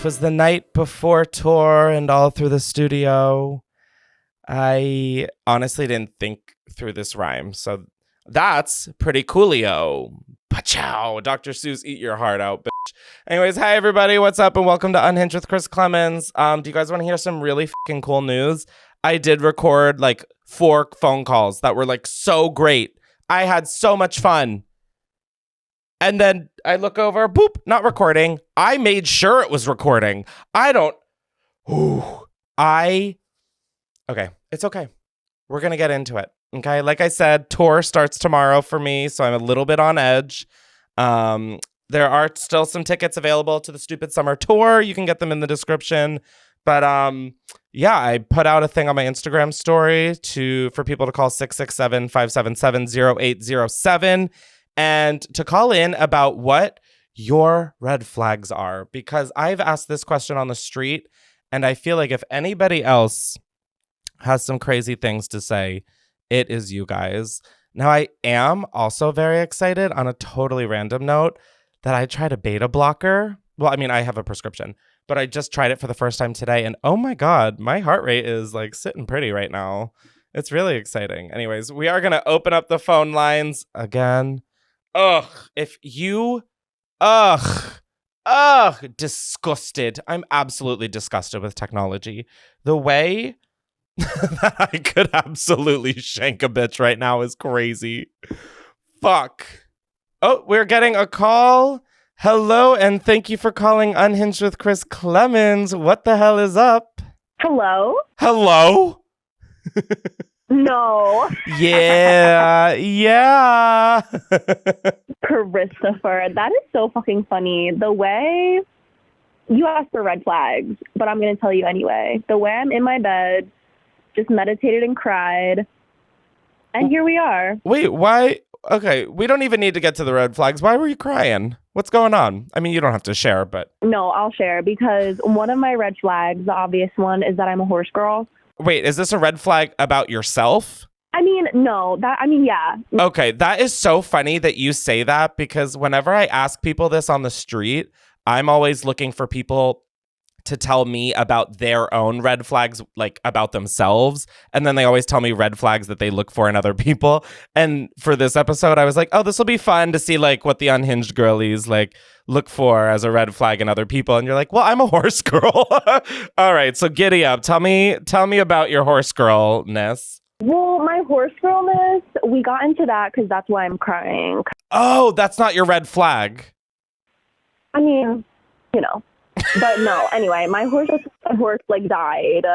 'Twas the night before tour and all through the studio. I honestly didn't think through this rhyme, so that's pretty coolio. Pachow! Dr. Seuss, eat your heart out, bitch. Anyways, hi everybody, what's up, and welcome to Unhinged with Chris Klemens. Do you guys want to hear some really fucking cool news? I did record like 4 phone calls that were like so great. I had so much fun. And then I look over, boop, not recording. I made sure it was recording. Okay, it's okay. We're going to get into it. Okay, like I said, tour starts tomorrow for me, so I'm a little bit on edge. There are still some tickets available to the Stupid Summer Tour. You can get them in the description. But yeah, I put out a thing on my Instagram story for people to call 667-577-0807 and to call in about what your red flags are. Because I've asked this question on the street, and I feel like if anybody else has some crazy things to say, it is you guys. Now, I am also very excited on a totally random note that I tried a beta blocker. Well, I mean, I have a prescription, but I just tried it for the first time today. And oh my God, my heart rate is like sitting pretty right now. It's really exciting. Anyways, we are going to open up the phone lines again. Disgusted. I'm absolutely disgusted with technology. The way that I could absolutely shank a bitch right now is crazy. Fuck. Oh, we're getting a call. Hello, and thank you for calling Unhinged with Chris Klemens. What the hell is up? Hello? Hello? No. Yeah. Christopher, that is so fucking funny. The way you asked for red flags, but I'm going to tell you anyway. The way I'm in my bed, just meditated and cried, and here we are. Wait, why? Okay, we don't even need to get to the red flags. Why were you crying? What's going on? I mean, you don't have to share, but... No, I'll share, because one of my red flags, the obvious one, is that I'm a horse girl. Wait, is this a red flag about yourself? I mean, no. Yeah. Okay, that is so funny that you say that, because whenever I ask people this on the street, I'm always looking for people to tell me about their own red flags, like about themselves. And then they always tell me red flags that they look for in other people. And for this episode, I was like, oh, this will be fun to see like what the unhinged girlies like look for as a red flag in other people. And you're like, well, I'm a horse girl. All right, so giddy up. Tell me about your horse girlness. Well, my horse girlness, we got into that because that's why I'm crying. Oh, that's not your red flag. I mean, you know. But no, anyway, my horse like died.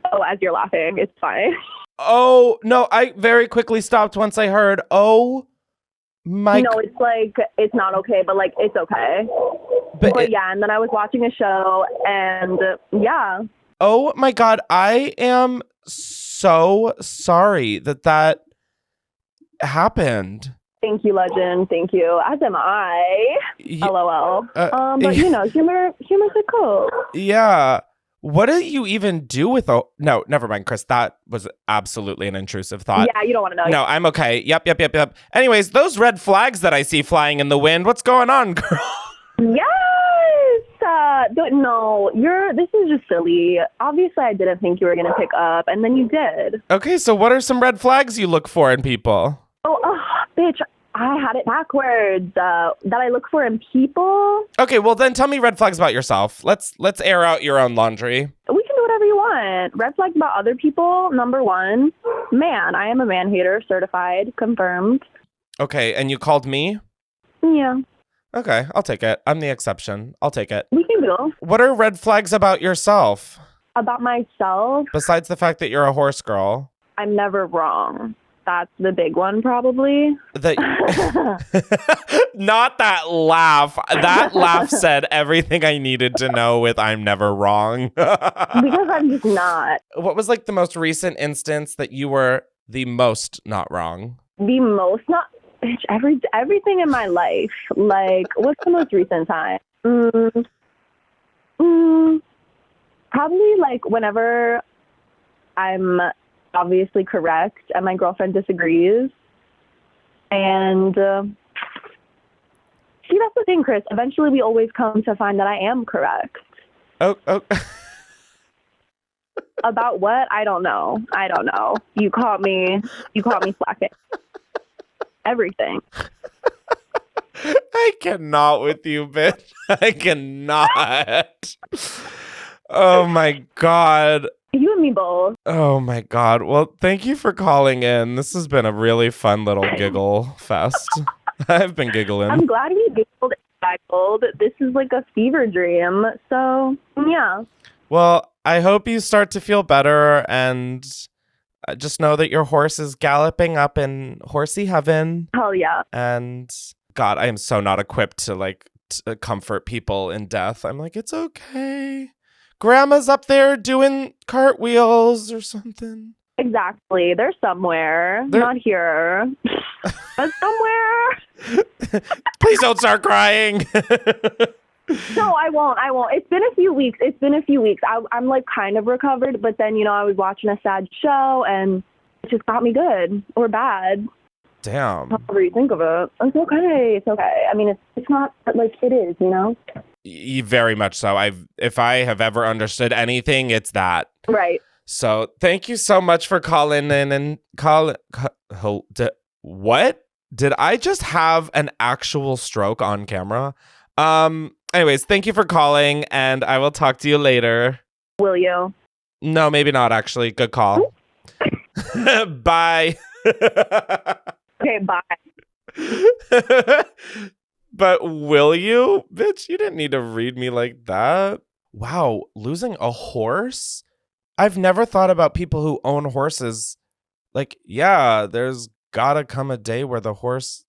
So as you're laughing, it's fine. Oh, no, I very quickly stopped once I heard, oh my... No, it's like, it's not okay, but like, it's okay. But yeah, and then I was watching a show and yeah. Oh my God, I am so sorry that happened. Thank you, legend. Thank you. As am I. LOL. But you know, humor's a cool. Yeah. What do you even do with no, never mind, Chris. That was absolutely an intrusive thought. Yeah, you don't want to know. No, I'm okay. Yep. Anyways, those red flags that I see flying in the wind, what's going on, girl? Yes. No, this is just silly. Obviously, I didn't think you were going to pick up, and then you did. Okay, so what are some red flags you look for in people? Oh, bitch, I had it backwards. That I look for in people. Okay, well then tell me red flags about yourself. Let's air out your own laundry. We can do whatever you want. Red flags about other people. Number 1, man. I am a man hater, certified, confirmed. Okay, and you called me? Yeah. Okay, I'll take it. I'm the exception. I'll take it. We can go. What are red flags about yourself? About myself? Besides the fact that you're a horse girl. I'm never wrong. That's the big one, probably. Not that laugh. That laugh said everything I needed to know with I'm never wrong. Because I'm just not. What was like the most recent instance that you were the most not wrong? The most not... Bitch, everything in my life. Like, what's the most recent time? Probably like whenever I'm obviously correct and my girlfriend disagrees. And see, that's the thing, Chris. Eventually we always come to find that I am correct. Oh. About what? I don't know. You caught me slacking. Everything. I cannot with you, bitch. I cannot. Oh my God. You and me both. Oh my God. Well, thank you for calling in. This has been a really fun little giggle fest. I've been giggling. I'm glad we giggled and giggled. This is like a fever dream. So, yeah. Well, I hope you start to feel better, and just know that your horse is galloping up in horsey heaven. Hell yeah. And God, I am so not equipped to comfort people in death. I'm like, it's okay. Grandma's up there doing cartwheels or something. Exactly. They're somewhere. Not here. But somewhere. Please don't start crying. No, I won't. It's been a few weeks. I'm like kind of recovered, but then, I was watching a sad show and it just got me good or bad. Damn. However you think of it. It's okay. I mean, it's not like it is, Very much so. If I have ever understood anything, it's that. Right. So thank you so much for calling in and what? Did I just have an actual stroke on camera? Anyways, thank you for calling, and I will talk to you later. Will you? No, maybe not, actually. Good call. Bye. Okay, bye. But will you? Bitch, you didn't need to read me like that. Wow, losing a horse? I've never thought about people who own horses. Like, yeah, there's gotta come a day where the horse,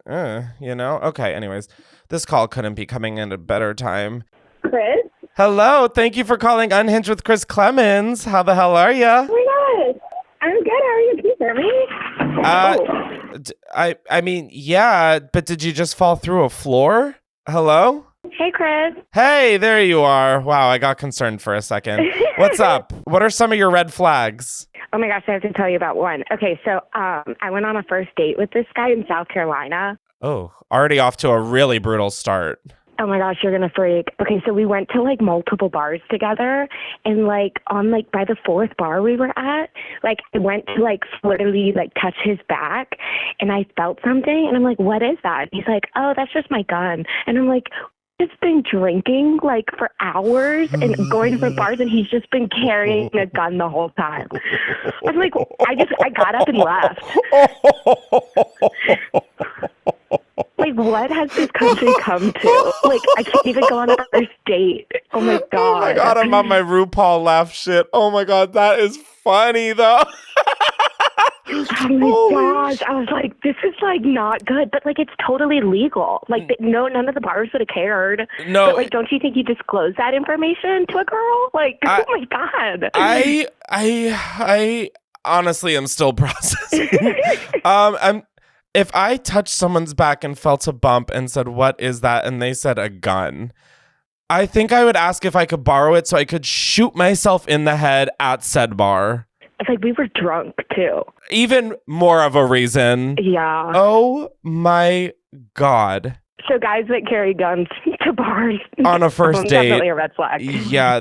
Okay, anyways, this call couldn't be coming in a better time. Chris? Hello, thank you for calling Unhinged with Chris Klemens. How the hell are ya? Oh my God. I'm good. How are you? Can you hear me? I mean, yeah, but did you just fall through a floor? Hello? Hey, Chris. Hey, there you are. Wow, I got concerned for a second. What's up? What are some of your red flags? Oh my gosh, I have to tell you about one. Okay, so I went on a first date with this guy in South Carolina. Oh, already off to a really brutal start. Oh my gosh, you're gonna freak. Okay, so we went to like multiple bars together, and like on like by the fourth bar we were at, like I went to like literally like touch his back, and I felt something, and I'm like, what is that? And he's like, oh, that's just my gun, and I'm like, he's been drinking like for hours and going to different bars, and he's just been carrying a gun the whole time. I was like, I got up and left. Like, what has this country come to? Like, I can't even go on a first date. Oh my God. Oh my God, I'm on my RuPaul laugh shit. Oh my God, that is funny though. Oh my gosh. I was like, this is like not good, but like it's totally legal. Like no, none of the bars would have cared. No. But like, don't you think you disclose that information to a girl? Like, oh my God. I honestly am still processing. If I touched someone's back and felt a bump and said, what is that? And they said a gun, I think I would ask if I could borrow it so I could shoot myself in the head at said bar. It's like we were drunk too. Even more of a reason. Yeah. Oh my God. So guys that carry guns to bars on a first date, definitely a red flag. Yeah,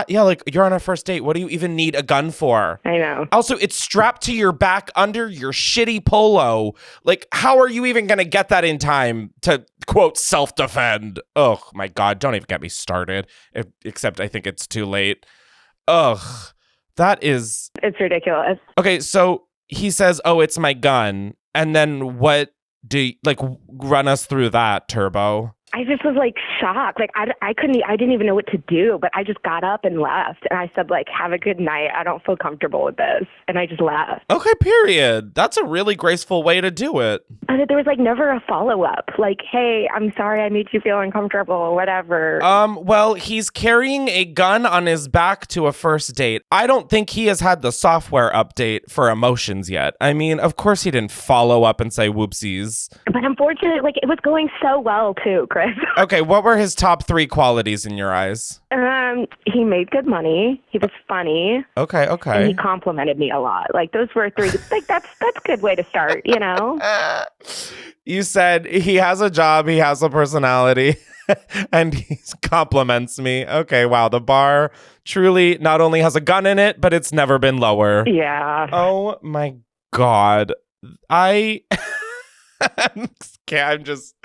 like you're on a first date. What do you even need a gun for? I know. Also, it's strapped to your back under your shitty polo. Like, how are you even gonna get that in time to quote self-defend? Oh my God, don't even get me started. Except I think it's too late. Ugh, it's ridiculous. Okay, so he says, "Oh, it's my gun," and then what? Run us through that, Turbo. I just was like shocked. Like I didn't even know what to do, but I just got up and left. And I said like, have a good night. I don't feel comfortable with this. And I just left. Okay, period. That's a really graceful way to do it. But there was like never a follow-up. Like, hey, I'm sorry I made you feel uncomfortable or whatever. Well, he's carrying a gun on his back to a first date. I don't think he has had the software update for emotions yet. I mean, of course he didn't follow up and say whoopsies. But unfortunately, like it was going so well too, Chris. Okay, what were his top 3 qualities in your eyes? He made good money. He was funny. Okay. And he complimented me a lot. Like those were 3. Like that's a good way to start, you know? You said he has a job, he has a personality, and he compliments me. Okay, wow. The bar truly not only has a gun in it, but it's never been lower. Yeah. Oh my God. I'm just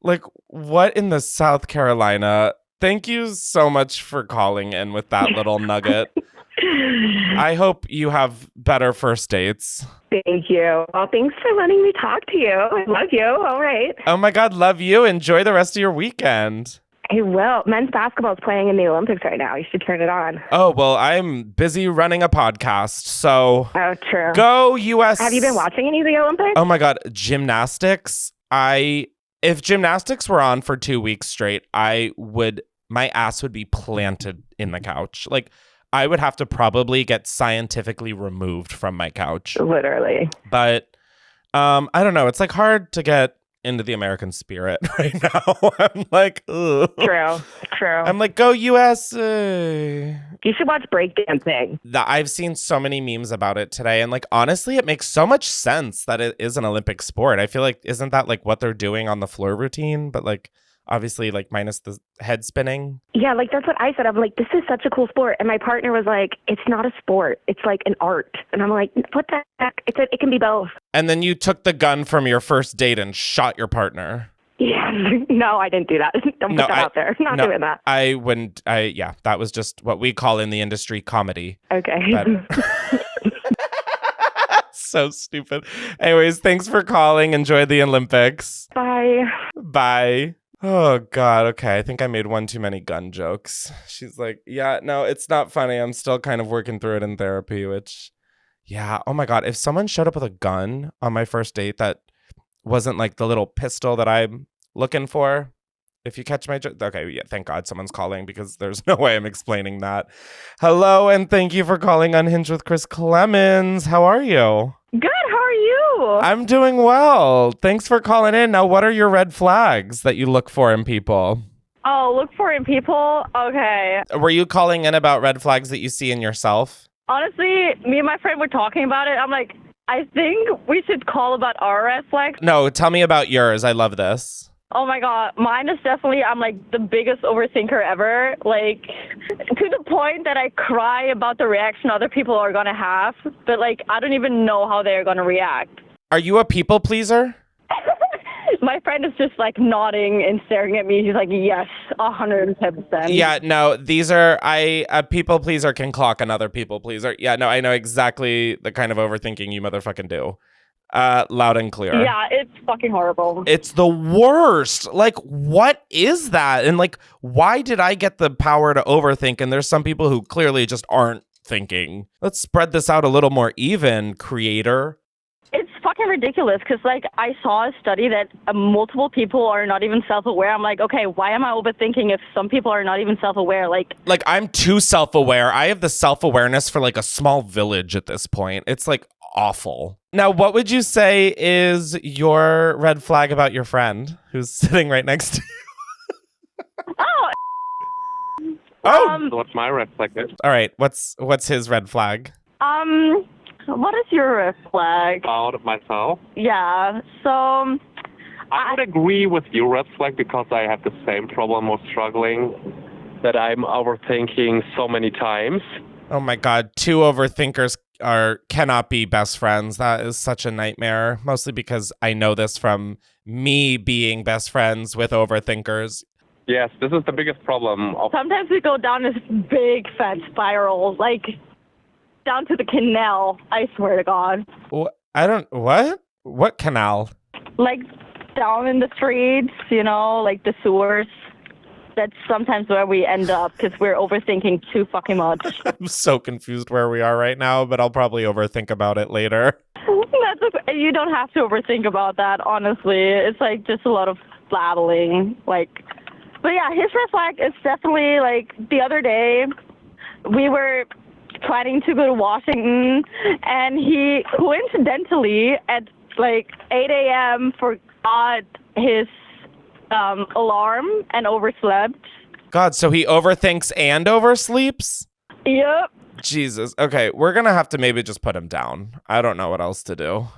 like, what in the South Carolina? Thank you so much for calling in with that little nugget. I hope you have better first dates. Thank you. Well, thanks for letting me talk to you. I love you. All right. Oh my God, love you. Enjoy the rest of your weekend. I will. Men's basketball is playing in the Olympics right now. You should turn it on. Oh, well, I'm busy running a podcast, so Oh, true. go US. Have you been watching any of the Olympics? Oh my God, gymnastics. If gymnastics were on for 2 weeks straight, my ass would be planted in the couch. Like, I would have to probably get scientifically removed from my couch. Literally. But I don't know. It's like hard to get into the American spirit right now. I'm like, ugh. True. I'm like, go USA. You should watch breakdancing. I've seen so many memes about it today. And like, honestly, it makes so much sense that it is an Olympic sport. I feel like, isn't that like what they're doing on the floor routine? But like, obviously, like minus the head spinning. Yeah, like that's what I said. I'm like, this is such a cool sport. And my partner was like, it's not a sport. It's like an art. And I'm like, what the heck? It can be both. And then you took the gun from your first date and shot your partner. Yeah. No, I didn't do that. Don't put that out there. Not doing that. I wouldn't. Yeah, that was just what we call in the industry comedy. Okay. So stupid. Anyways, thanks for calling. Enjoy the Olympics. Bye. Bye. Oh, God. Okay. I think I made one too many gun jokes. She's like, yeah, no, it's not funny. I'm still kind of working through it in therapy, which, yeah. Oh, my God. If someone showed up with a gun on my first date that wasn't like the little pistol that I'm looking for, if you catch my joke. Okay. Yeah. Thank God someone's calling because there's no way I'm explaining that. Hello. And thank you for calling Unhinged with Chris Klemens. How are you? Good. How are you? I'm doing well. Thanks for calling in. Now, what are your red flags that you look for in people? Oh, look for in people? Okay. Were you calling in about red flags that you see in yourself? Honestly, me and my friend were talking about it. I'm like, I think we should call about our red flags. No, tell me about yours. I love this. Oh my God. Mine is definitely, I'm like the biggest overthinker ever. Like to the point that I cry about the reaction other people are going to have. But like, I don't even know how they're going to react. Are you a people pleaser? My friend is just like nodding and staring at me. He's like, yes, 110%. Yeah, no, a people pleaser can clock another people pleaser. Yeah, no, I know exactly the kind of overthinking you motherfucking do. Loud and clear. Yeah, it's fucking horrible. It's the worst. Like, what is that? And like, why did I get the power to overthink? And there's some people who clearly just aren't thinking. Let's spread this out a little more even, creator. It's fucking ridiculous because, like, I saw a study that multiple people are not even self-aware. I'm like, okay, why am I overthinking if some people are not even self-aware? Like, I'm too self-aware. I have the self-awareness for, like, a small village at this point. It's, like, awful. Now, what would you say is your red flag about your friend who's sitting right next to you? oh. So what's my red flag? All right. What's his red flag? What is your red flag? About myself? Yeah, so... I would agree with your red flag because I have the same problem of struggling, that I'm overthinking so many times. Oh my God. Two overthinkers cannot be best friends. That is such a nightmare, mostly because I know this from me being best friends with overthinkers. Yes, this is the biggest problem. Sometimes we go down this big fat spiral, like... down to the canal, I swear to God. What canal? Like down in the streets, you know, like the sewers. That's sometimes where we end up because we're overthinking too fucking much. I'm so confused where we are right now, but I'll probably overthink about it later. That's okay. You don't have to overthink about that, honestly. It's like just a lot of blabbling. Like, but yeah, his red flag is definitely like the other day we were planning to go to Washington, and he coincidentally at like 8 a.m. forgot his alarm and overslept. God, so he overthinks and oversleeps? Yep. Jesus. Okay, we're gonna have to maybe just put him down. I don't know what else to do.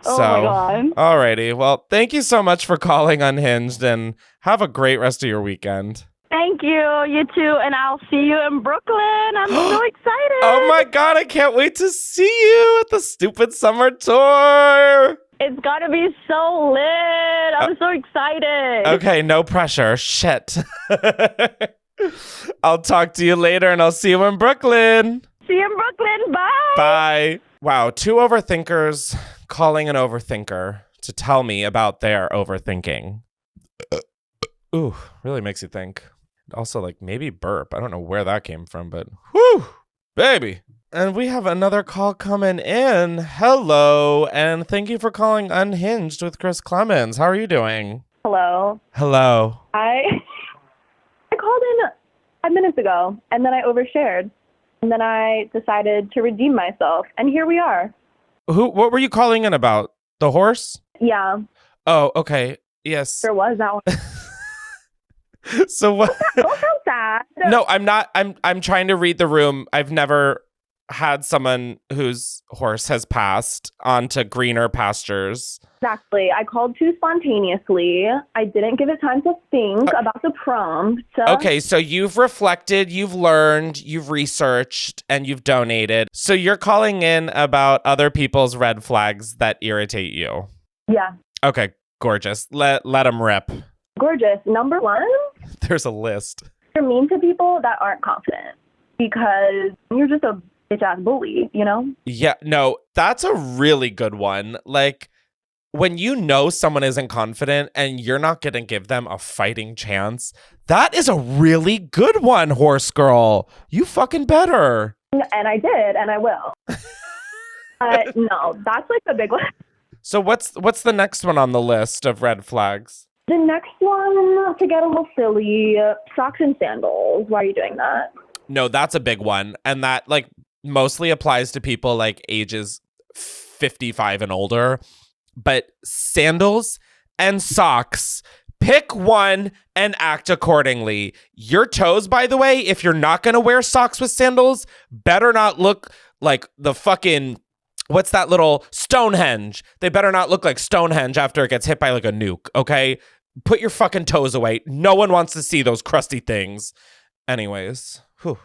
Oh my God. Alrighty. Well, thank you so much for calling Unhinged, and have a great rest of your weekend. Thank you. You too. And I'll see you in Brooklyn. I'm so excited. Oh my God, I can't wait to see you at the stupid summer tour. It's got to be so lit. I'm so excited. Okay, no pressure. Shit. I'll talk to you later, and I'll see you in Brooklyn. See you in Brooklyn. Bye. Bye. Wow, two overthinkers calling an overthinker to tell me about their overthinking. Ooh, really makes you think. Also, like, maybe burp. I don't know where that came from, but whew, baby. And we have another call coming in. Hello, and thank you for calling Unhinged with Chris Klemens. How are you doing? Hello. Hello. I called in 5 minutes ago, and then I overshared. And then I decided to redeem myself, and here we are. What were you calling in about? The horse? Yeah. Oh, okay. Yes. There was that one. So what? Don't sound sad. No, I'm not. I'm trying to read the room. I've never had someone whose horse has passed onto greener pastures. Exactly. I called too spontaneously. I didn't give it time to think about the prompt. Okay, so you've reflected, you've learned, you've researched, and you've donated. So you're calling in about other people's red flags that irritate you. Yeah. Okay, gorgeous. Let them rip. Gorgeous. Number one, There's a list. you're mean to people that aren't confident because you're just a bitch-ass bully, you know? Yeah, no, that's a really good one. Like, when you know someone isn't confident and you're not going to give them a fighting chance, that is a really good one, horse girl. You fucking better. And I did, and I will. No, that's like the big one. So what's the next one on the list of red flags? The next one, to get a little silly, socks and sandals. Why are you doing that? No, that's a big one. And that like mostly applies to people like ages 55 and older. But sandals and socks, pick one and act accordingly. Your toes, by the way, if you're not going to wear socks with sandals, better not look like the fucking, what's that little Stonehenge? They better not look like Stonehenge after it gets hit by like a nuke, okay? Put your fucking toes away. No one wants to see those crusty things. Anyways, whew.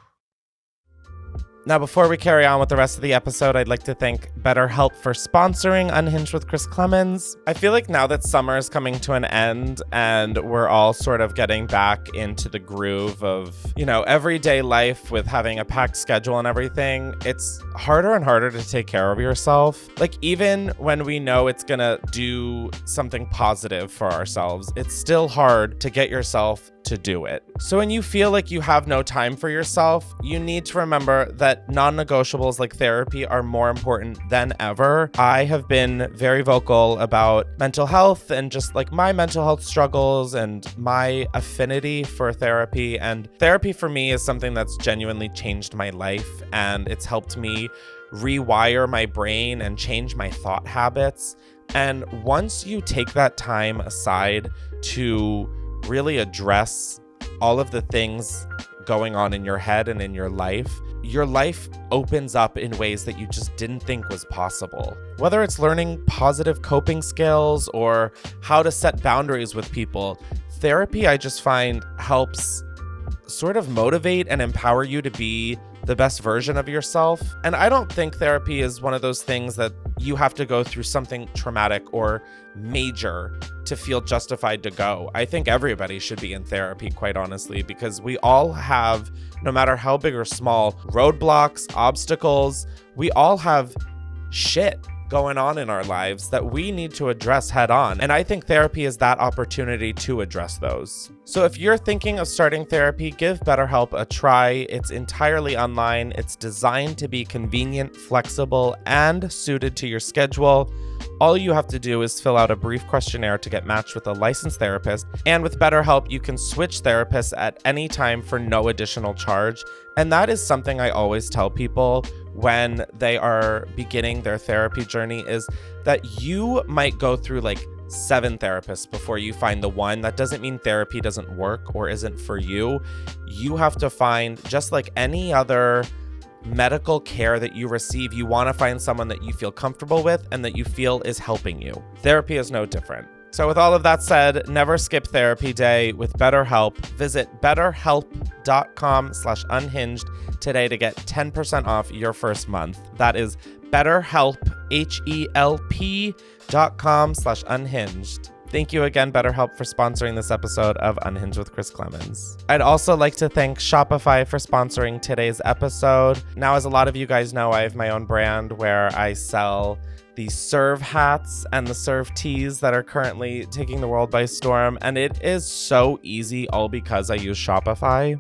Now, before we carry on with the rest of the episode, I'd like to thank BetterHelp for sponsoring Unhinged with Chris Klemens. I feel like now that summer is coming to an end and we're all sort of getting back into the groove of, you know, everyday life with having a packed schedule and everything, it's harder and harder to take care of yourself. Like, even when we know it's gonna do something positive for ourselves, it's still hard to get yourself to do it. So when you feel like you have no time for yourself, you need to remember that non-negotiables like therapy are more important than ever. I have been very vocal about mental health and just like my mental health struggles and my affinity for therapy. And therapy for me is something that's genuinely changed my life, and it's helped me rewire my brain and change my thought habits. And once you take that time aside to really address all of the things going on in your head and in your life opens up in ways that you just didn't think was possible. Whether it's learning positive coping skills or how to set boundaries with people, therapy, I just find, helps sort of motivate and empower you to be the best version of yourself. And I don't think therapy is one of those things that you have to go through something traumatic or major to feel justified to go. I think everybody should be in therapy, quite honestly, because we all have, no matter how big or small, roadblocks, obstacles, we all have shit going on in our lives that we need to address head on. And I think therapy is that opportunity to address those. So if you're thinking of starting therapy, give BetterHelp a try. It's entirely online. It's designed to be convenient, flexible, and suited to your schedule. All you have to do is fill out a brief questionnaire to get matched with a licensed therapist. And with BetterHelp, you can switch therapists at any time for no additional charge. And that is something I always tell people when they are beginning their therapy journey, is that you might go through like 7 therapists before you find the one. That doesn't mean therapy doesn't work or isn't for you. You have to find, just like any other medical care that you receive, you want to find someone that you feel comfortable with and that you feel is helping you. Therapy is no different. So with all of that said, never skip therapy day with BetterHelp. Visit betterhelp.com/unhinged today to get 10% off your first month. That is BetterHelp, HELP.com/unhinged. Thank you again, BetterHelp, for sponsoring this episode of Unhinged with Chris Klemens. I'd also like to thank Shopify for sponsoring today's episode. Now, as a lot of you guys know, I have my own brand where I sell the Serve hats and the Serve tees that are currently taking the world by storm. And it is so easy, all because I use Shopify.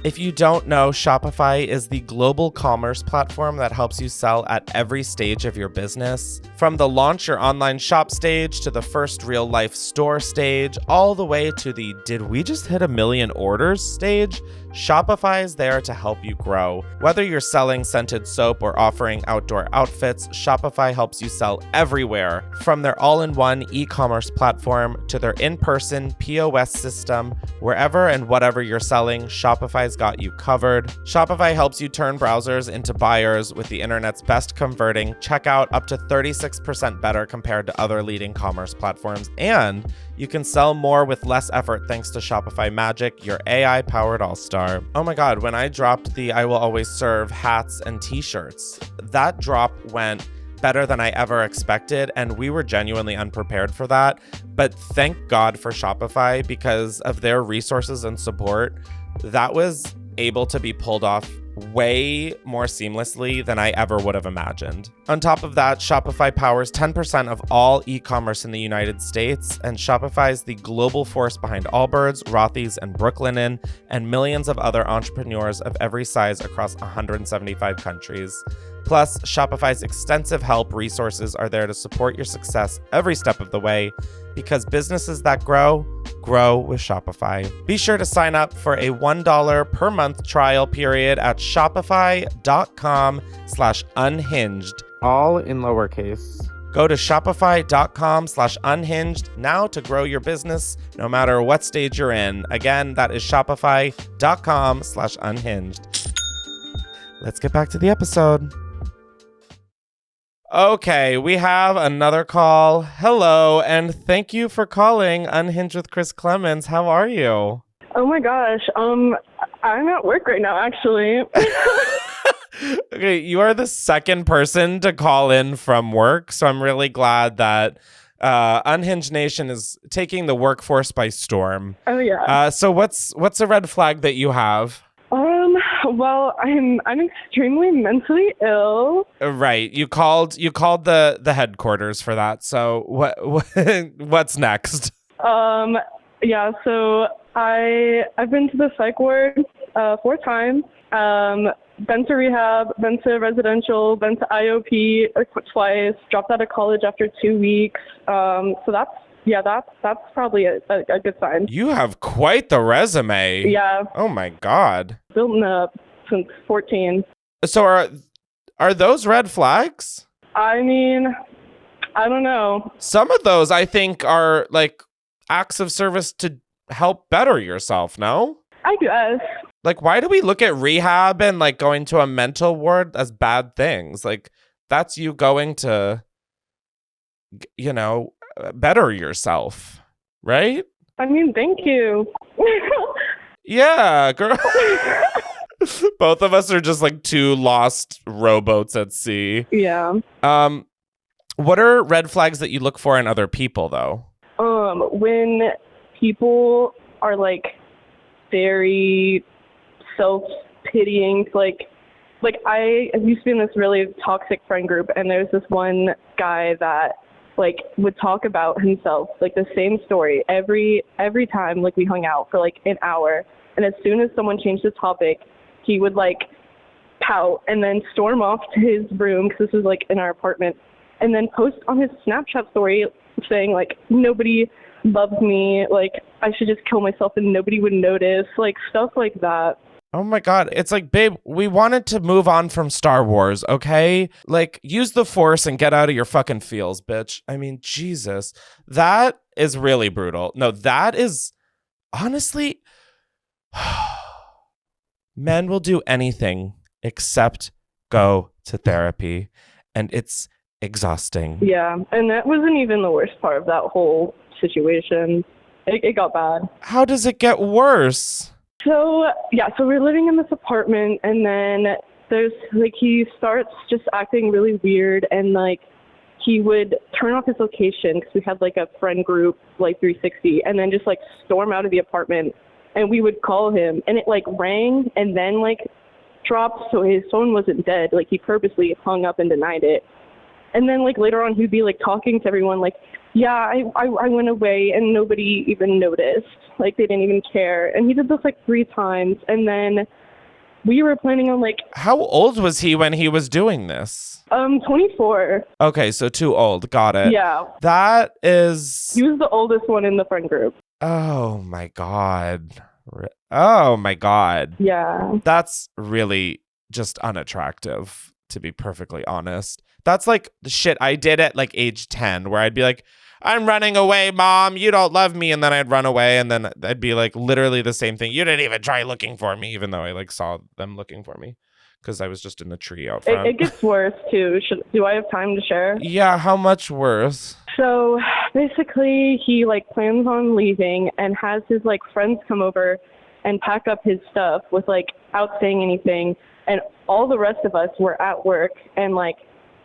If you don't know, Shopify is the global commerce platform that helps you sell at every stage of your business. From the launch your online shop stage to the first real life store stage, all the way to the did we just hit 1 million orders stage, Shopify is there to help you grow. Whether you're selling scented soap or offering outdoor outfits, Shopify helps you sell everywhere. From their all-in-one e-commerce platform to their in-person POS system, wherever and whatever you're selling, Shopify's got you covered. Shopify helps you turn browsers into buyers with the internet's best converting checkout, up to 36% better compared to other leading commerce platforms. And you can sell more with less effort thanks to Shopify Magic, your AI-powered all-star. Oh my God, when I dropped the I Will Always Serve hats and t-shirts, that drop went better than I ever expected, and we were genuinely unprepared for that. But thank God for Shopify, because of their resources and support, that was able to be pulled off way more seamlessly than I ever would have imagined. On top of that, Shopify powers 10% of all e-commerce in the United States, and Shopify is the global force behind Allbirds, Rothy's, and Brooklinen, and millions of other entrepreneurs of every size across 175 countries. Plus, Shopify's extensive help resources are there to support your success every step of the way, because businesses that grow with Shopify. Be sure to sign up for a $1 per month trial period at shopify.com/unhinged, all in lowercase. Go to shopify.com/unhinged now to grow your business no matter what stage you're in. Again, that is shopify.com/unhinged. Let's get back to the episode. Okay, we have another call. Hello, and thank you for calling Unhinged with Chris Klemens. How are you? Oh my gosh, I'm at work right now, actually. Okay, you are the second person to call in from work, so I'm really glad that Unhinged Nation is taking the workforce by storm. Oh yeah. So what's a red flag that you have? Well, I'm extremely mentally ill. Right. You called the headquarters for that. So what's next? Yeah, so I've been to the psych ward 4 times. Been to rehab, been to residential, been to IOP twice, dropped out of college after 2 weeks. So that's probably a good sign. You have quite the resume. Yeah. Oh my God. Building up since 14. So are those red flags? I mean, I don't know. Some of those I think are like acts of service to help better yourself, no? I guess. Like, why do we look at rehab and like going to a mental ward as bad things? Like, that's you going to, better yourself, right? I mean, thank you. Yeah, girl. Both of us are just like 2 lost rowboats at sea. Yeah. What are red flags that you look for in other people, though? When people are like very self-pitying, like I used to be in this really toxic friend group, and there's this one guy that like would talk about himself, like the same story every time, like we hung out for like an hour, and as soon as someone changed the topic, he would like pout and then storm off to his room, because this was like in our apartment, and then post on his Snapchat story saying like, nobody loves me, like I should just kill myself and nobody would notice, like stuff like that. Oh my God. It's like, babe, we wanted to move on from Star Wars, okay? Like, use the Force and get out of your fucking feels, bitch. I mean, Jesus. That is really brutal. No, that is, honestly, men will do anything except go to therapy. And it's exhausting. Yeah, and that wasn't even the worst part of that whole situation. It got bad. How does it get worse? So we're living in this apartment, and then there's like he starts just acting really weird, and like he would turn off his location because we had like a friend group like 360, and then just like storm out of the apartment, and we would call him, and it like rang and then like dropped, so his phone wasn't dead. Like he purposely hung up and denied it. And then, like, later on, he'd be, like, talking to everyone, like, yeah, I went away and nobody even noticed. Like, they didn't even care. And he did this, like, 3 times. And then we were planning on, like... How old was he when he was doing this? 24. Okay, so too old. Got it. Yeah. That is... He was the oldest one in the friend group. Oh, my God. Oh, my God. Yeah. That's really just unattractive, to be perfectly honest. That's like the shit I did at like age 10, where I'd be like, I'm running away, Mom. You don't love me. And then I'd run away. And then I'd be like literally the same thing. You didn't even try looking for me, even though I like saw them looking for me because I was just in a tree out front. It gets worse, too. Do I have time to share? Yeah, how much worse? So basically, he like plans on leaving and has his like friends come over and pack up his stuff without saying anything. And all the rest of us were at work, and like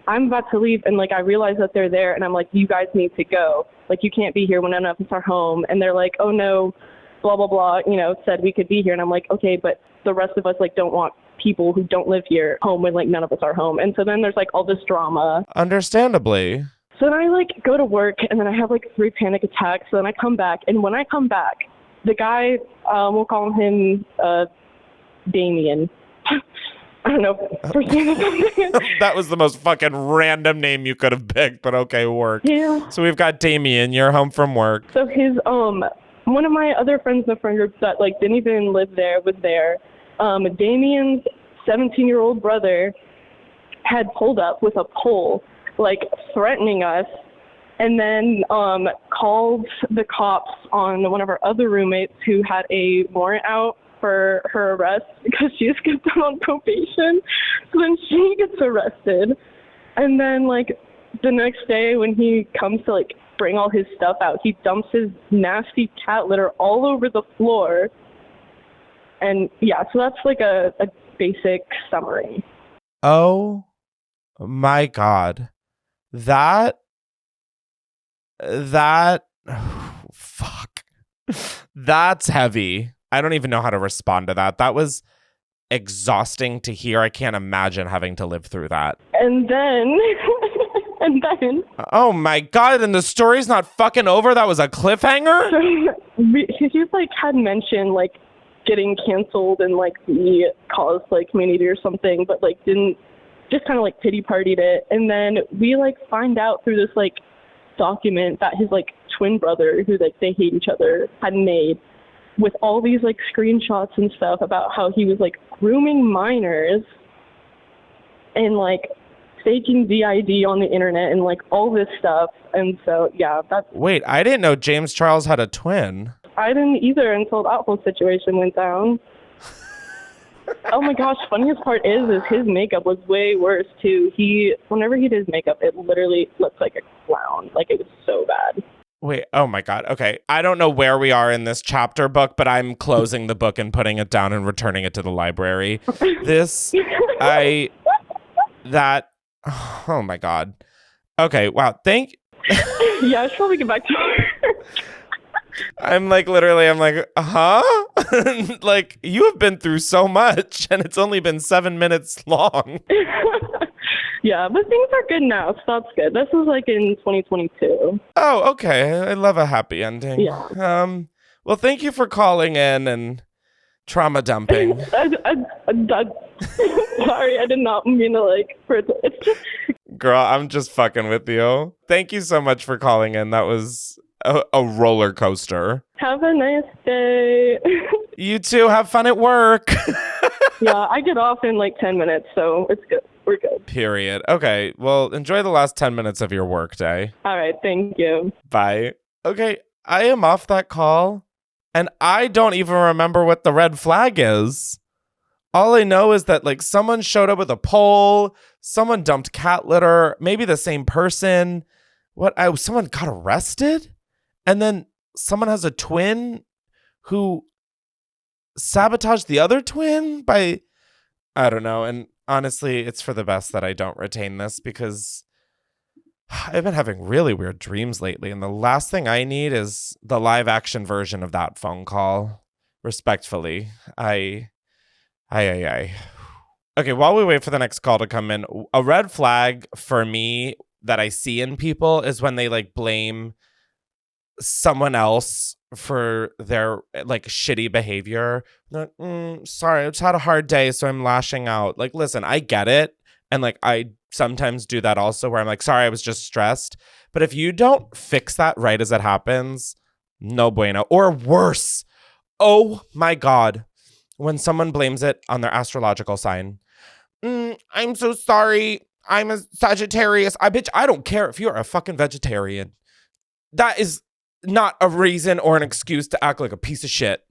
I'm about to leave, and like I realize that they're there, and I'm like, you guys need to go. Like, you can't be here when none of us are home. And they're like, oh no, blah blah blah. Said we could be here, and I'm like, okay, but the rest of us like don't want people who don't live here home when like none of us are home. And so then there's like all this drama. Understandably. So then I like go to work, and then I have like 3 panic attacks. So then I come back, and when I come back, the guy, we'll call him Damien. I don't know. That was the most fucking random name you could have picked, but okay, work. Yeah. So we've got Damien. You're home from work. So his one of my other friends in the friend group that like didn't even live there was there. Damien's 17-year-old brother had pulled up with a pole, like threatening us, and then called the cops on one of our other roommates who had a warrant out for her arrest because she skipped out on probation. So then she gets arrested. And then like the next day when he comes to like bring all his stuff out, he dumps his nasty cat litter all over the floor. And yeah, so that's like a basic summary. Oh my God. That fuck. That's heavy. I don't even know how to respond to that. That was exhausting to hear. I can't imagine having to live through that. And then oh my God, and the story's not fucking over? That was a cliffhanger? So he like had mentioned like getting canceled and like the cause like community or something, but like didn't, just kind of like pity partied it. And then we like find out through this like document that his like twin brother, who like they hate each other, had made, with all these like screenshots and stuff about how he was like grooming minors and like faking DID on the internet and like all this stuff. And so yeah, that's... Wait, I didn't know James Charles had a twin. I didn't either until that whole situation went down. Oh my gosh, funniest part is his makeup was way worse too. Whenever he did his makeup, it literally looked like a clown. Like, it was so bad. Wait, oh my God. Okay. I don't know where we are in this chapter book, but I'm closing the book and putting it down and returning it to the library. Oh my God. Okay, wow. Yeah, I should probably get back to her. I'm like, huh? Like, you have been through so much and it's only been 7 minutes long. Yeah, but things are good now, so that's good. This was like in 2022. Oh, okay. I love a happy ending. Yeah. Well, thank you for calling in and trauma dumping. Sorry, I did not mean to it's just... Girl, I'm just fucking with you. Thank you so much for calling in. That was a roller coaster. Have a nice day. You too. Have fun at work. Yeah, I get off in like 10 minutes, so it's good. We're good. Period. Okay, well, enjoy the last 10 minutes of your work day. All right, thank you. Bye. Okay, I am off that call, and I don't even remember what the red flag is. All I know is that like someone showed up with a pole, someone dumped cat litter, maybe the same person. Someone got arrested? And then someone has a twin who sabotaged the other twin by, I don't know. And honestly, it's for the best that I don't retain this because I've been having really weird dreams lately. And the last thing I need is the live action version of that phone call. Respectfully, I. Okay, while we wait for the next call to come in, a red flag for me that I see in people is when they like blame someone else for their like shitty behavior. They're like, sorry, I just had a hard day, so I'm lashing out. Like, listen, I get it. And like, I sometimes do that also where I'm like, sorry, I was just stressed. But if you don't fix that right as it happens, no bueno. Or worse, oh my God, when someone blames it on their astrological sign. I'm so sorry. I'm a Sagittarius. I don't care if you're a fucking vegetarian. That is not a reason or an excuse to act like a piece of shit.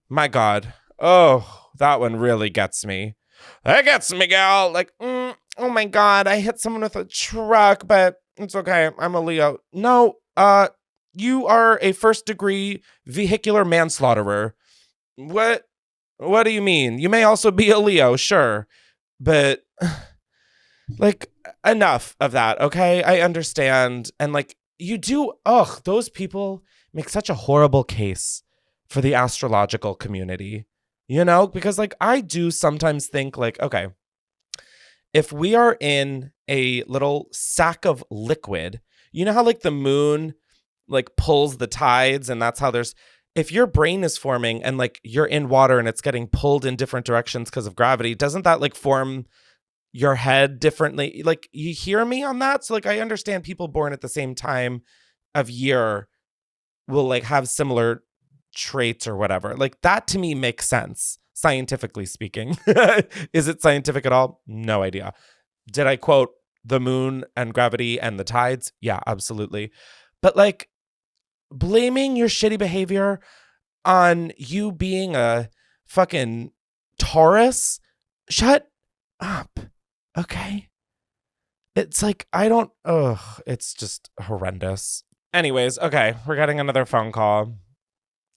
My God. Oh, that one really gets me. That gets me, gal. Like, oh my God, I hit someone with a truck, but it's okay. I'm a Leo. No, you are a first-degree vehicular manslaughterer. What do you mean? You may also be a Leo, sure. But, like, enough of that, okay? I understand. And, like, those people make such a horrible case for the astrological community, you know? Because, like, I do sometimes think, like, okay, if we are in a little sack of liquid, you know how, like, the moon, like, pulls the tides, and that's how if your brain is forming and like you're in water and it's getting pulled in different directions because of gravity, doesn't that like form your head differently? Like, you hear me on that? So like, I understand people born at the same time of year will like have similar traits or whatever. Like, that to me makes sense, scientifically speaking. Is it scientific at all? No idea. Did I quote the moon and gravity and the tides? Yeah, absolutely. But like, blaming your shitty behavior on you being a fucking Taurus, shut up, okay? It's like, it's just horrendous. Anyways, okay, we're getting another phone call.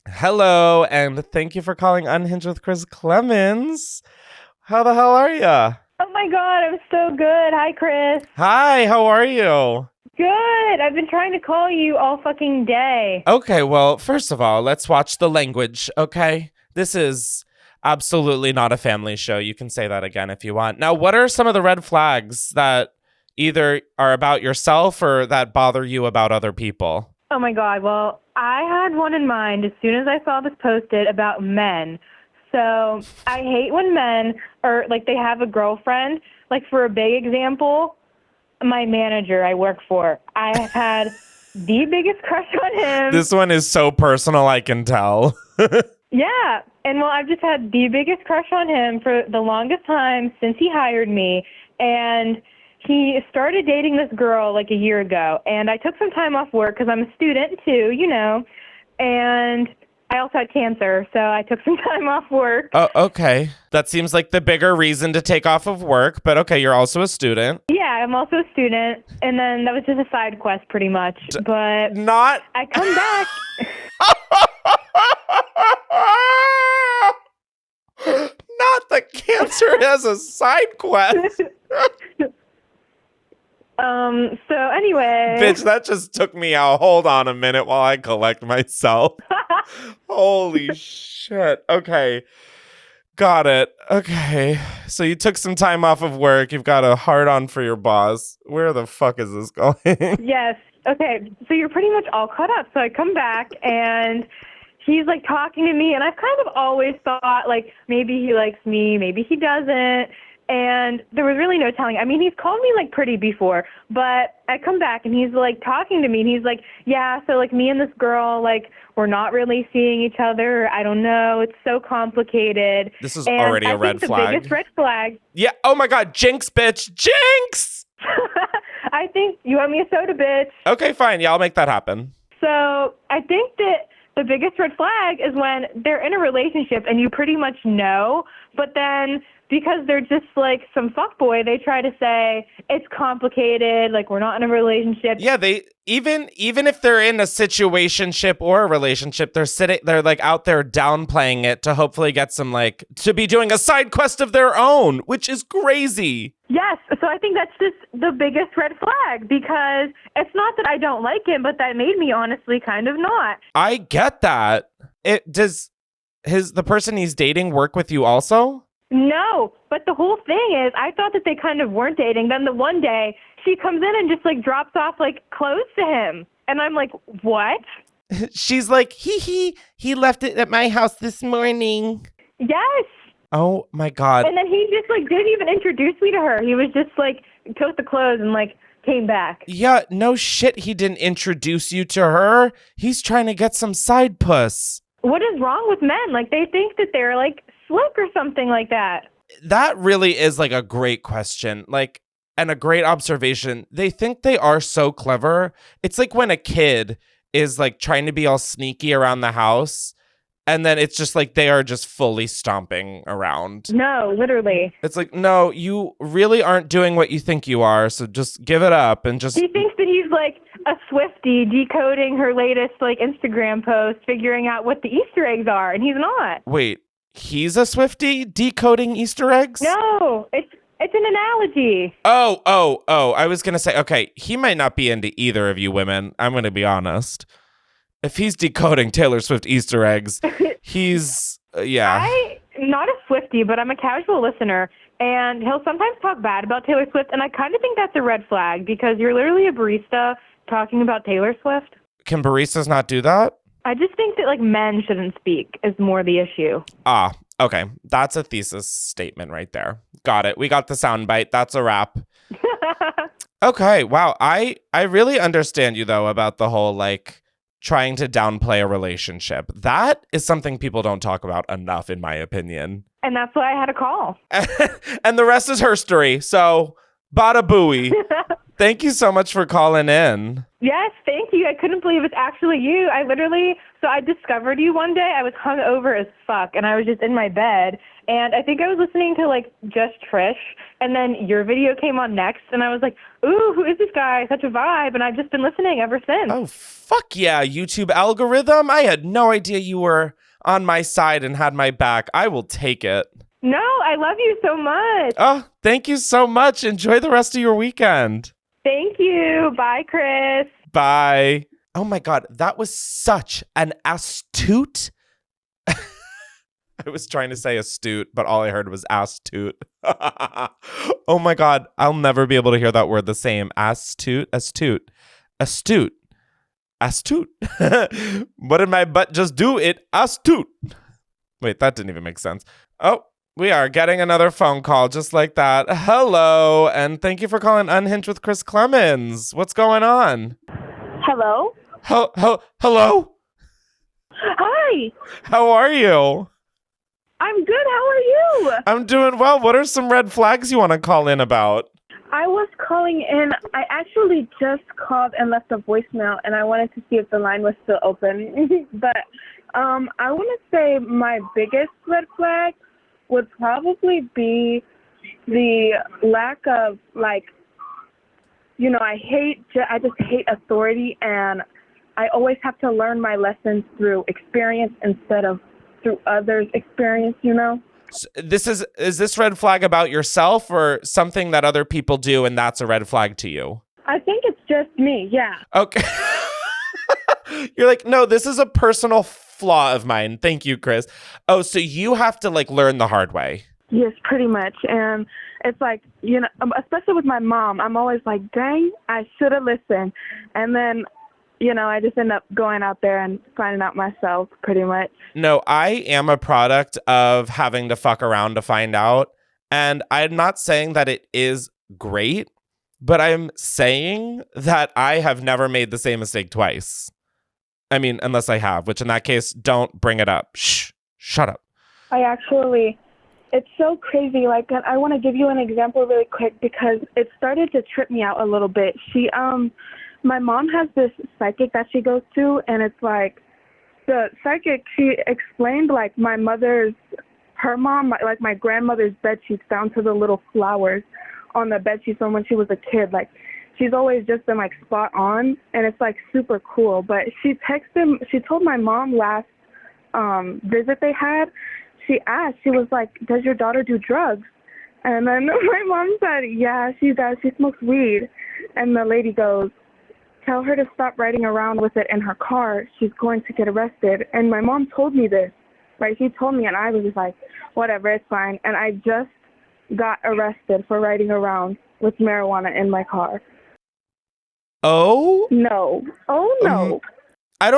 Hello, and thank you for calling Unhinged with Chris Klemens. How the hell are ya? Oh my God, I'm so good. Hi, Chris. Hi, how are you? Good. I've been trying to call you all fucking day. Okay, well, first of all, let's watch the language, okay? This is absolutely not a family show. You can say that again if you want. Now, what are some of the red flags that either are about yourself or that bother you about other people? Oh my God. Well, I had one in mind as soon as I saw this posted about men. So I hate when men are like, they have a girlfriend. Like, for a big example, my manager I work for, I have had the biggest crush on him. This one is so personal, I can tell. Yeah. And well, I've just had the biggest crush on him for the longest time since he hired me. And he started dating this girl like a year ago. And I took some time off work because I'm a student too, you know. And I also had cancer, so I took some time off work. Oh, okay. That seems like the bigger reason to take off of work, but okay, you're also a student. Yeah, I'm also a student, and then that was just a side quest pretty much, but Not... I come back. Not the cancer as a side quest. So anyway. Bitch, that just took me out. Hold on a minute while I collect myself. Holy shit. Okay. Got it. Okay. So you took some time off of work. You've got a hard on for your boss. Where the fuck is this going? Yes. Okay. So you're pretty much all caught up. So I come back and he's like talking to me, and I've kind of always thought like maybe he likes me, maybe he doesn't. And there was really no telling. I mean, he's called me like pretty before, but I come back and he's like talking to me and he's like, yeah, so like me and this girl, like we're not really seeing each other. I don't know. It's so complicated. This is already a red flag. The biggest red flag. Yeah. Oh my God. Jinx, bitch. Jinx. I think you want me a soda, bitch. Okay, fine. Yeah, I'll make that happen. So I think that the biggest red flag is when they're in a relationship and you pretty much know, but then because they're just like some fuckboy, they try to say it's complicated, like we're not in a relationship. Yeah, they even if they're in a situationship or a relationship, they're like out there downplaying it to hopefully get some like to be doing a side quest of their own, which is crazy. Yes, so I think that's just the biggest red flag because it's not that I don't like him, but that made me honestly kind of not. I get that. Does the person he's dating work with you also? No, but the whole thing is I thought that they kind of weren't dating. Then the one day she comes in and just like drops off like clothes to him. And I'm like, what? She's like, he left it at my house this morning. Yes. Oh my God. And then he just like didn't even introduce me to her. He was just like took the clothes and like came back. Yeah, no shit. He didn't introduce you to her. He's trying to get some side puss. What is wrong with men? Like they think that they're like slick or something like that. That really is like a great question. Like, and a great observation. They think they are so clever. It's like when a kid is like trying to be all sneaky around the house. And then it's just like they are just fully stomping around. No, literally. It's like, no, you really aren't doing what you think you are. So just give it up and just. He thinks that he's like a Swiftie decoding her latest like Instagram post, figuring out what the Easter eggs are. And he's not. Wait, he's a Swiftie decoding Easter eggs? No, it's an analogy. Oh. I was going to say, okay, he might not be into either of you women. I'm going to be honest. If he's decoding Taylor Swift Easter eggs, he's, yeah. I'm not a Swiftie, but I'm a casual listener, and he'll sometimes talk bad about Taylor Swift, and I kind of think that's a red flag because you're literally a barista talking about Taylor Swift. Can baristas not do that? I just think that, like, men shouldn't speak is more the issue. Ah, okay. That's a thesis statement right there. Got it. We got the soundbite. That's a wrap. Okay, wow. I really understand you, though, about the whole, like, trying to downplay a relationship. That is something people don't talk about enough, in my opinion. And that's why I had a call. And the rest is her story. So, bada booey. Thank you so much for calling in. Yes, thank you. I couldn't believe it's actually you. So I discovered you one day. I was hungover as fuck, and I was just in my bed. And I think I was listening to, like, Just Trish, and then your video came on next, and I was like, ooh, who is this guy? Such a vibe, and I've just been listening ever since. Oh, fuck yeah, YouTube algorithm. I had no idea you were on my side and had my back. I will take it. No, I love you so much. Oh, thank you so much. Enjoy the rest of your weekend. Thank you. Bye, Chris. Bye. Oh my God, that was such an astute. I was trying to say astute, but all I heard was astute. Oh my God, I'll never be able to hear that word the same. Astute. What did my butt just do? It astute. Wait, that didn't even make sense. Oh, we are getting another phone call just like that. Hello, and thank you for calling Unhinged with Chris Klemens. What's going on? Hello? Hello? Hi. How are you? I'm good. How are you? I'm doing well. What are some red flags you want to call in about? I was calling in. I actually just called and left a voicemail, and I wanted to see if the line was still open. But I want to say my biggest red flag would probably be the lack of, like, you know, I just hate authority, and I always have to learn my lessons through experience instead of through others' experience, you know? So is this red flag about yourself or something that other people do and that's a red flag to you? I think it's just me, yeah. Okay. You're like, no, this is a personal flaw of mine. Thank you, Chris. Oh, so you have to like learn the hard way. Yes, pretty much. And it's like, you know, especially with my mom, I'm always like, dang, I should have listened. And then, you know, I just end up going out there and finding out myself pretty much. No, I am a product of having to fuck around to find out. And I'm not saying that it is great, but I'm saying that I have never made the same mistake twice. I mean, unless I have, which in that case, don't bring it up. Shut up. It's so crazy. Like, I want to give you an example really quick because it started to trip me out a little bit. My mom has this psychic that she goes to, and it's like, the psychic, she explained like her mom, like my grandmother's bed sheets down to the little flowers on the bed sheets from when she was a kid. Like she's always just been like spot on, and it's like super cool. But she told my mom last visit they had, she asked, she was like, does your daughter do drugs? And then my mom said, yeah, she does. She smokes weed. And the lady goes, tell her to stop riding around with it in her car. She's going to get arrested. And my mom told me this, right? She told me, and I was just like, whatever, it's fine. And I just got arrested for riding around with marijuana in my car. Oh? No. Oh, no. I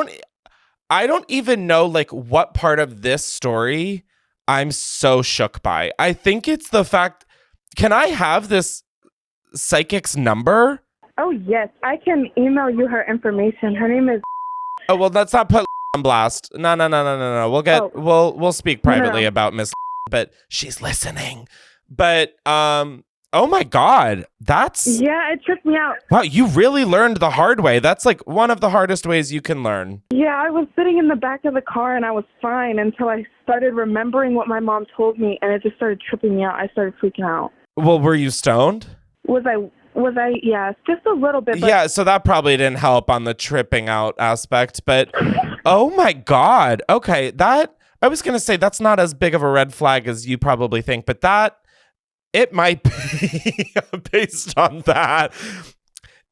don't even know like what part of this story I'm so shook by. I think it's the fact, can I have this psychic's number? Oh, yes. I can email you her information. Her name is... Oh, well, let's not put on blast. No. We'll speak privately about Miss, but she's listening. But, oh my God, that's... Yeah, it tripped me out. Wow, you really learned the hard way. That's like one of the hardest ways you can learn. Yeah, I was sitting in the back of the car and I was fine until I started remembering what my mom told me, and it just started tripping me out. I started freaking out. Well, were you stoned? Was I? Yeah, just a little bit. But... Yeah, so that probably didn't help on the tripping out aspect, but oh my God. Okay, I was going to say that's not as big of a red flag as you probably think, but it might be based on that.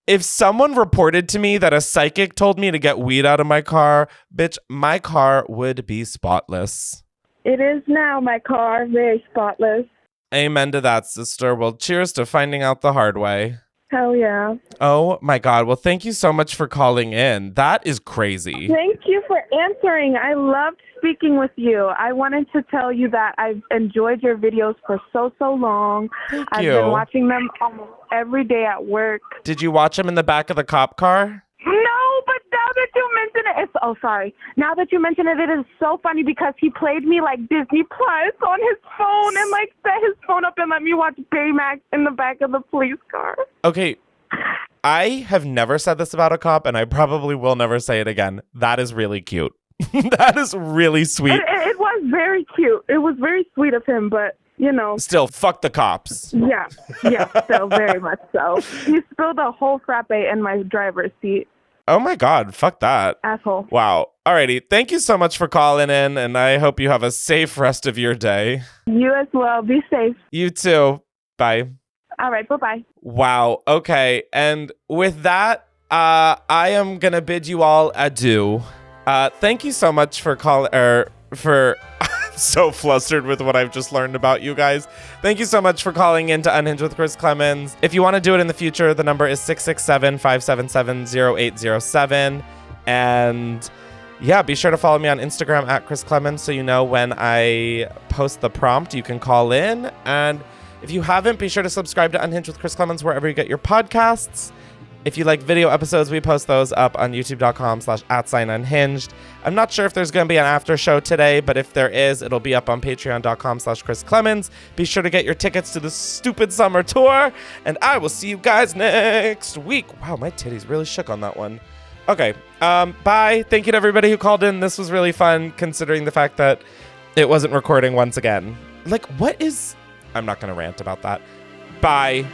If someone reported to me that a psychic told me to get weed out of my car, bitch, my car would be spotless. It is now, my car, very spotless. Amen to that, sister. Well, cheers to finding out the hard way. Hell yeah. Oh my God. Well, thank you so much for calling in. That is crazy. Thank you for answering. I loved speaking with you. I wanted to tell you that I've enjoyed your videos for so long. I've been watching them almost every day at work. Did you watch them in the back of the cop car? No, but now that you mention it, sorry. Now that you mention it, it is so funny because he played me like Disney Plus on his phone and like set his phone up and let me watch Baymax in the back of the police car. Okay, I have never said this about a cop, and I probably will never say it again. That is really cute. That is really sweet. It was very cute. It was very sweet of him, but, you know. Still, fuck the cops. Yeah, still very much so. He spilled a whole frappe in my driver's seat. Oh my God, fuck that. Asshole. Wow. Alrighty, thank you so much for calling in, and I hope you have a safe rest of your day. You as well. Be safe. You too. Bye. All right, bye-bye. Wow. Okay. And with that, I am going to bid you all adieu. Thank you so much for calling, I'm so flustered with what I've just learned about you guys. Thank you so much for calling in to Unhinged with Chris Klemens. If you want to do it in the future, the number is 667-577-0807. And yeah, be sure to follow me on Instagram at Chris Klemens so you know when I post the prompt. You can call in. And if you haven't, be sure to subscribe to Unhinged with Chris Klemens wherever you get your podcasts. If you like video episodes, we post those up on youtube.com/@unhinged. I'm not sure if there's going to be an after show today, but if there is, it'll be up on patreon.com/Chris Klemens. Be sure to get your tickets to the stupid summer tour, and I will see you guys next week. Wow, my titties really shook on that one. Okay, bye. Thank you to everybody who called in. This was really fun, considering the fact that it wasn't recording once again. Like, what is... I'm not going to rant about that. Bye.